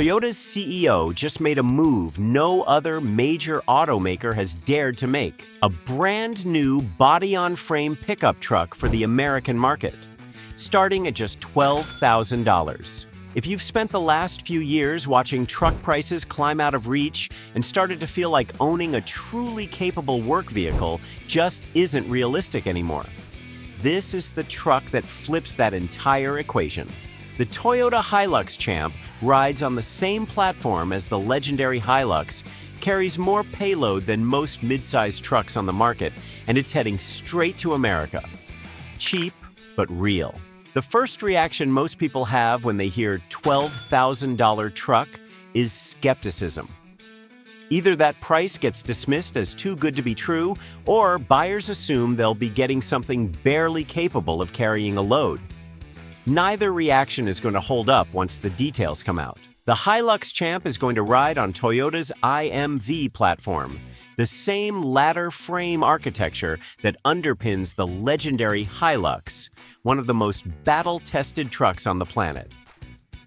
Toyota's CEO just made a move no other major automaker has dared to make. A brand new body-on-frame pickup truck for the American market, starting at just $12,000. If you've spent the last few years watching truck prices climb out of reach and started to feel like owning a truly capable work vehicle just isn't realistic anymore, this is the truck that flips that entire equation. The Toyota Hilux Champ rides on the same platform as the legendary Hilux, carries more payload than most mid-sized trucks on the market, and it's heading straight to America. Cheap, but real. The first reaction most people have when they hear $12,000 truck is skepticism. Either that price gets dismissed as too good to be true, or buyers assume they'll be getting something barely capable of carrying a load. Neither reaction is going to hold up once the details come out. The Hilux Champ is going to ride on Toyota's IMV platform, the same ladder frame architecture that underpins the legendary Hilux, one of the most battle-tested trucks on the planet.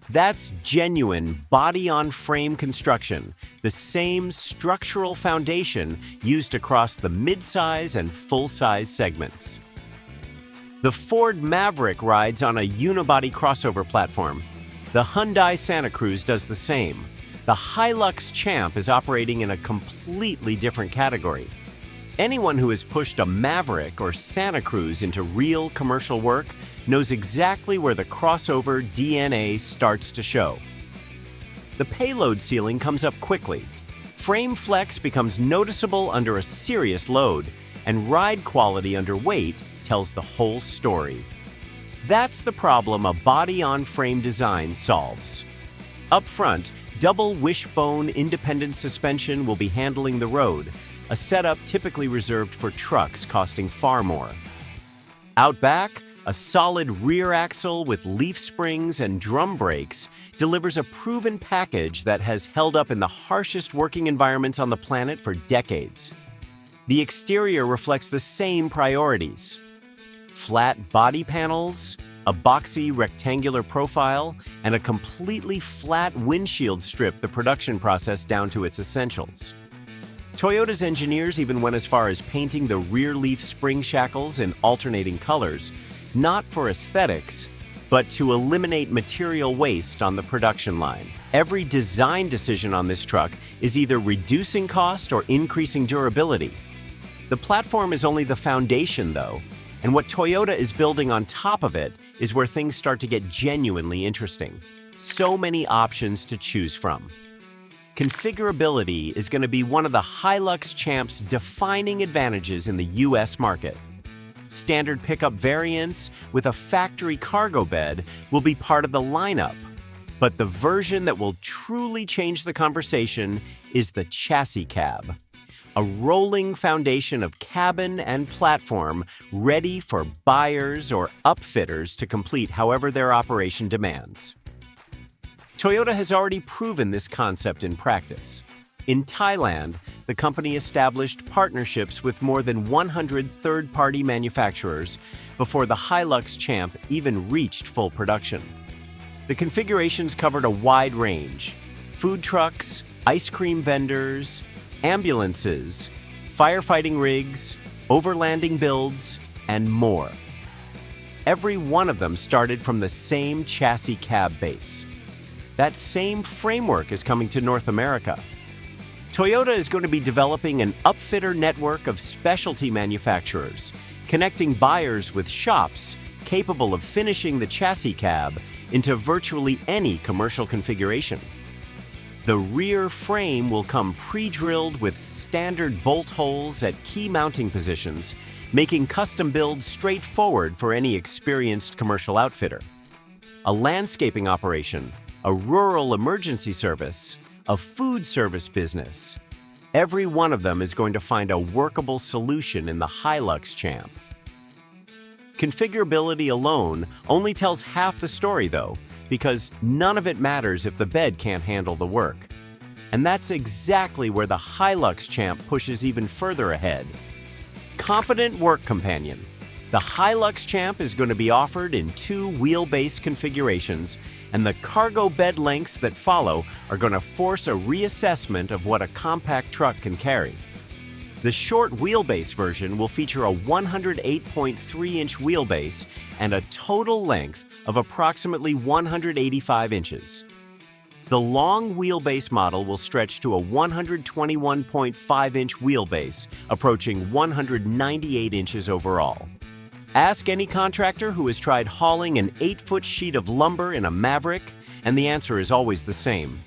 That's genuine body-on-frame construction, the same structural foundation used across the mid-size and full-size segments. The Ford Maverick rides on a unibody crossover platform. The Hyundai Santa Cruz does the same. The Hilux Champ is operating in a completely different category. Anyone who has pushed a Maverick or Santa Cruz into real commercial work knows exactly where the crossover DNA starts to show. The payload ceiling comes up quickly. Frame flex becomes noticeable under a serious load, and ride quality under weight tells the whole story. That's the problem a body-on-frame design solves. Up front, double wishbone independent suspension will be handling the road, a setup typically reserved for trucks costing far more. Out back, a solid rear axle with leaf springs and drum brakes delivers a proven package that has held up in the harshest working environments on the planet for decades. The exterior reflects the same priorities. Flat body panels, a boxy rectangular profile, and a completely flat windshield strip the production process down to its essentials. Toyota's engineers even went as far as painting the rear leaf spring shackles in alternating colors, not for aesthetics, but to eliminate material waste on the production line. Every design decision on this truck is either reducing cost or increasing durability. The platform is only the foundation, though, and what Toyota is building on top of it is where things start to get genuinely interesting. So many options to choose from. Configurability is going to be one of the Hilux Champ's defining advantages in the US market. Standard pickup variants with a factory cargo bed will be part of the lineup, but the version that will truly change the conversation is the chassis cab. A rolling foundation of cabin and platform ready for buyers or upfitters to complete however their operation demands. Toyota has already proven this concept in practice. In Thailand, the company established partnerships with more than 100 third-party manufacturers before the Hilux Champ even reached full production. The configurations covered a wide range: food trucks, ice cream vendors, ambulances, firefighting rigs, overlanding builds, and more. Every one of them started from the same chassis cab base. That same framework is coming to North America. Toyota is going to be developing an upfitter network of specialty manufacturers, connecting buyers with shops capable of finishing the chassis cab into virtually any commercial configuration. The rear frame will come pre-drilled with standard bolt holes at key mounting positions, making custom builds straightforward for any experienced commercial outfitter. A landscaping operation, a rural emergency service, a food service business. Every one of them is going to find a workable solution in the Hilux Champ. Configurability alone only tells half the story, though, because none of it matters if the bed can't handle the work. And that's exactly where the Hilux Champ pushes even further ahead. Competent work companion. The Hilux Champ is going to be offered in 2 wheelbase configurations, and the cargo bed lengths that follow are going to force a reassessment of what a compact truck can carry. The short wheelbase version will feature a 108.3-inch wheelbase and a total length of approximately 185 inches. The long wheelbase model will stretch to a 121.5-inch wheelbase, approaching 198 inches overall. Ask any contractor who has tried hauling an 8-foot sheet of lumber in a Maverick, and the answer is always the same.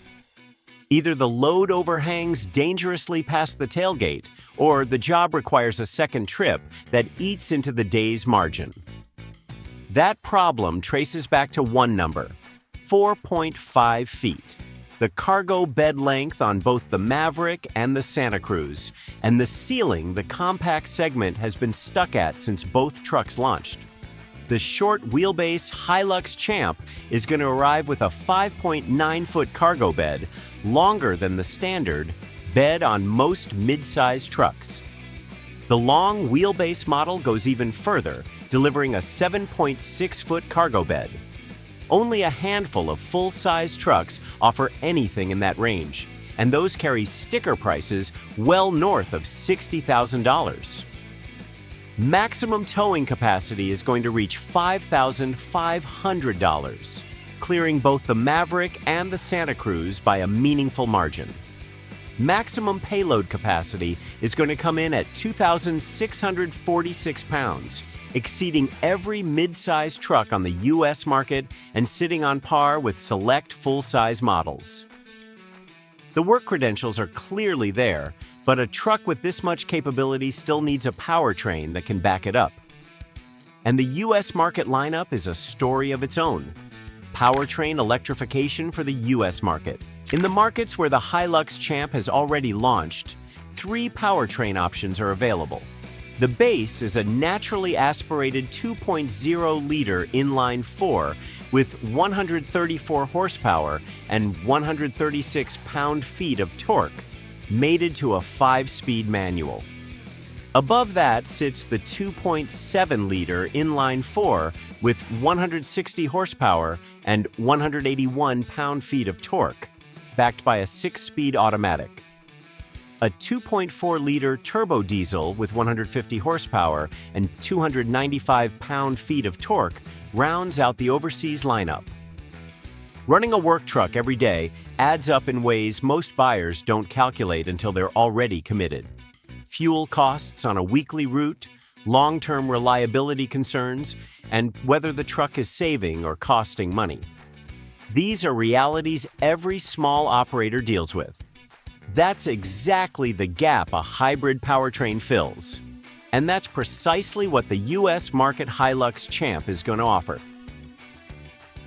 Either the load overhangs dangerously past the tailgate, or the job requires a second trip that eats into the day's margin. That problem traces back to one number: 4.5 feet. The cargo bed length on both the Maverick and the Santa Cruz, and the ceiling the compact segment has been stuck at since both trucks launched. The short wheelbase Hilux Champ is going to arrive with a 5.9-foot cargo bed, longer than the standard bed on most mid-size trucks. The long wheelbase model goes even further, delivering a 7.6-foot cargo bed. Only a handful of full-size trucks offer anything in that range, and those carry sticker prices well north of $60,000. Maximum towing capacity is going to reach $5,500, clearing both the Maverick and the Santa Cruz by a meaningful margin. Maximum payload capacity is going to come in at 2,646 pounds, exceeding every mid-size truck on the U.S. market and sitting on par with select full-size models. The work credentials are clearly there, but a truck with this much capability still needs a powertrain that can back it up. And the U.S. market lineup is a story of its own. Powertrain electrification for the U.S. market. In the markets where the Hilux Champ has already launched, 3 powertrain options are available. The base is a naturally aspirated 2.0-liter inline-4 with 134 horsepower and 136 pound-feet of torque, mated to a 5-speed manual. Above that sits the 2.7-liter inline-4 with 160 horsepower and 181 pound-feet of torque, backed by a 6-speed automatic. A 2.4-liter turbo diesel with 150 horsepower and 295 pound-feet of torque rounds out the overseas lineup. Running a work truck every day adds up in ways most buyers don't calculate until they're already committed. Fuel costs on a weekly route, long-term reliability concerns, and whether the truck is saving or costing money. These are realities every small operator deals with. That's exactly the gap a hybrid powertrain fills. And that's precisely what the U.S. market Hilux Champ is going to offer.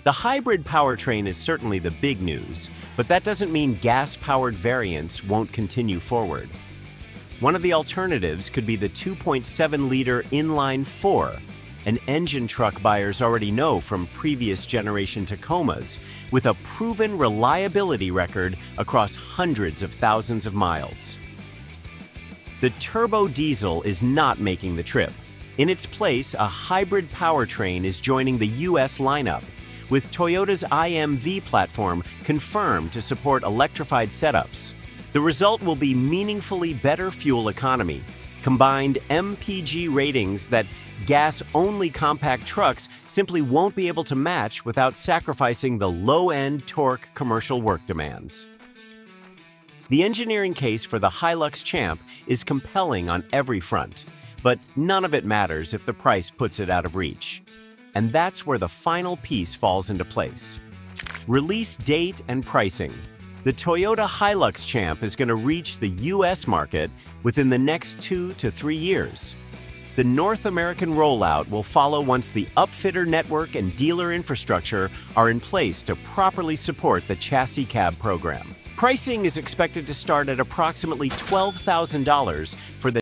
The hybrid powertrain is certainly the big news, but that doesn't mean gas-powered variants won't continue forward. One of the alternatives could be the 2.7-liter inline-4, an engine truck buyers already know from previous generation Tacomas, with a proven reliability record across hundreds of thousands of miles. The turbo diesel is not making the trip. In its place, a hybrid powertrain is joining the U.S. lineup, with Toyota's IMV platform confirmed to support electrified setups. The result will be meaningfully better fuel economy, combined MPG ratings that gas-only compact trucks simply won't be able to match without sacrificing the low-end torque commercial work demands. The engineering case for the Hilux Champ is compelling on every front, but none of it matters if the price puts it out of reach. And that's where the final piece falls into place. Release date and pricing. The Toyota Hilux Champ is going to reach the U.S. market within the next 2 to 3 years. The North American rollout will follow once the upfitter network and dealer infrastructure are in place to properly support the chassis cab program. Pricing is expected to start at approximately $12,000 for the